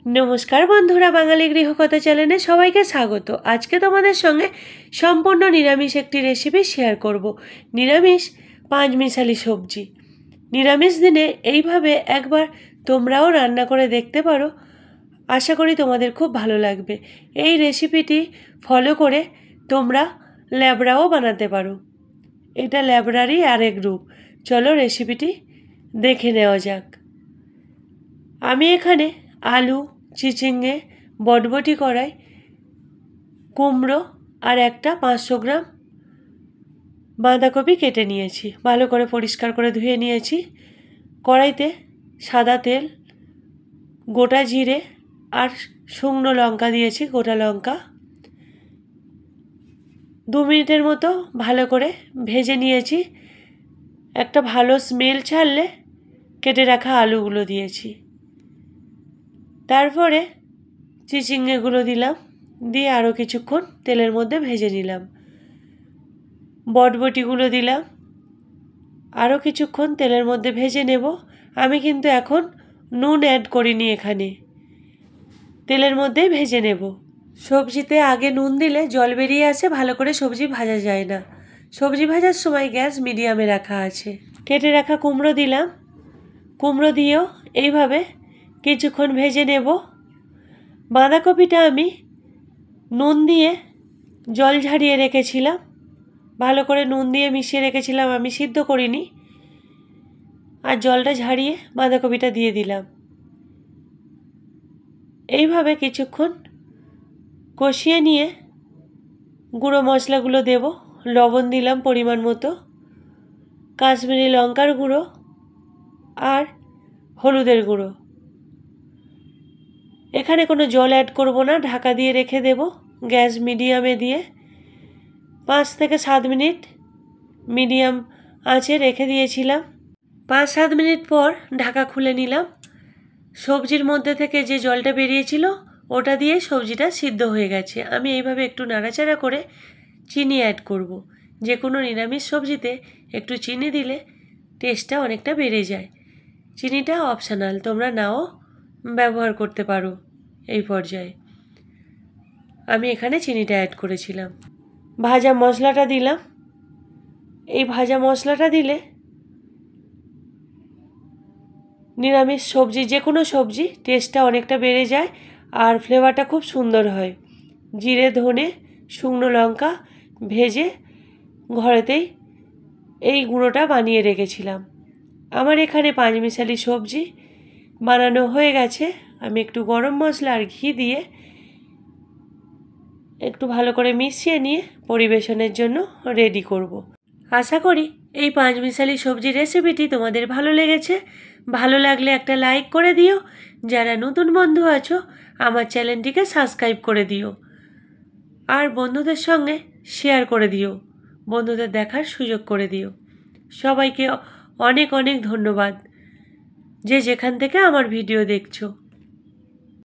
नमस्कार बंधुरा बांगाली गृहकथा चैनेले सबाइके स्वागत। आज के तोमादेर संगे सम्पूर्ण निरामिष एकटी रेसिपि शेयर करब। निरामिष पाँचमिशाली सब्जी। निरामिष दिने एइभावे एकबार तोमराओ रान्ना करे देखते पारो। आशा करी तोमादेर खूब भालो लागबे। एइ रेसिपिटी फलो करे तोमरा ल्याबड़ाओ बानाते पारो। एटा ल्याबड़ारই आरेक रूप। चलो रेसिपिटी देखे नेওয়া যাক। आमी एखाने आलू चिचिंगे बटबटी कड़ाई कुमड़ो और एक 500 ग्राम बाँधाकपि केटे निয়েছি। भालो करे परिष्कार करे धुए निয়েছি। कड़ाईते सादा तेल गोटा जिरे और शुकनो लंका दिয়েছি गोटा लंका 2 मिनिटेर मतो भालो करे भेजे निয়েছি। एक भालो स्मेल छाड़ले केटे रखा आलूगुलो दिয়েছি। तारपरे चिचिंगेगुलो दिलाम दिए आरो किछुक्षण तेलेर मध्य भेजे निलाम। बटबटिगुलो दिलाम आरो किछुक्षण तेलेर मध्य भेजे नेब। आमी किन्तु एखन नुन एड करिनी एखाने तेलेर मध्येই भेजे नेब। सब्जीते आगे नुन दिले जल बेरिये आसे भालो करे सब्जी भाजा जाय ना। सब्जी भाजार समय गैस मिडियामे राखा आछे। केटे राखा कुमड़ो दिलाम। कुमड़ो दिएও এইভাবে কিছুক্ষণ ভেজে নেব। বাঁধাকপিটা আমি নুন দিয়ে জল ঝরিয়ে রেখেছিলাম। ভালো করে নুন দিয়ে মিশিয়ে রেখেছিলাম, আমি সিদ্ধ করিনি। আর জলটা ঝরিয়ে বাঁধাকপিটা দিয়ে দিলাম। এইভাবে কিছুক্ষণ কষিয়ে নিয়ে গুঁড়ো মশলাগুলো দেব। লবণ দিলাম পরিমাণ মতো, কাশ্মীরি লঙ্কার গুঁড়ো আর হলুদের গুঁড়ো। এখানে কোনো জল অ্যাড করব না, ঢাকা দিয়ে রেখে দেব। গ্যাস মিডিয়ামে দিয়ে 5 থেকে 7 মিনিট মিডিয়াম আঁচে রেখে দিয়েছিলাম। 5-7 মিনিট পর ঢাকা খুলে নিলাম। সবজির মধ্যে থেকে যে জলটা বেরিয়েছিল ওটা দিয়ে সবজিটা সিদ্ধ হয়ে গেছে। আমি এইভাবে একটু নাড়াচাড়া করে চিনি অ্যাড করব। যে কোনো নিরামিষ সবজিতে একটু চিনি দিলে টেস্টটা অনেকটা বেড়ে যায়। চিনিটা অপশনাল, তোমরা নাও ব্যবহার করতে পারো। এই পর্যায়ে আমি এখানে চিনিটা অ্যাড করেছিলাম। ভাজা মশলাটা দিলাম। এই ভাজা মশলাটা দিলে নিরামিষ সবজি যে কোনো সবজি টেস্টটা অনেকটা বেড়ে যায় আর ফ্লেভারটা খুব সুন্দর হয়। জিরে ধনে শুকনো লঙ্কা ভেজে ঘরেতেই এই গুঁড়োটা বানিয়ে রেখেছিলাম। আমার এখানে পাঁচমিশালি সবজি বানানো হয়ে গেছে। আমি একটু গরম মশলা আর ঘি দিয়ে একটু ভালো করে মিশিয়ে নিয়ে পরিবেশনের জন্য রেডি করব। আশা করি এই পাঁচমিশালি সবজির রেসিপিটি তোমাদের ভালো লেগেছে। ভালো লাগলে একটা লাইক করে দিও। যারা নতুন বন্ধু আছো আমার চ্যানেলটিকে সাবস্ক্রাইব করে দিও আর বন্ধুদের সঙ্গে শেয়ার করে দিও, বন্ধুদের দেখার সুযোগ করে দিও। সবাইকে অনেক অনেক ধন্যবাদ যে যেখান থেকে আমার ভিডিও দেখছো।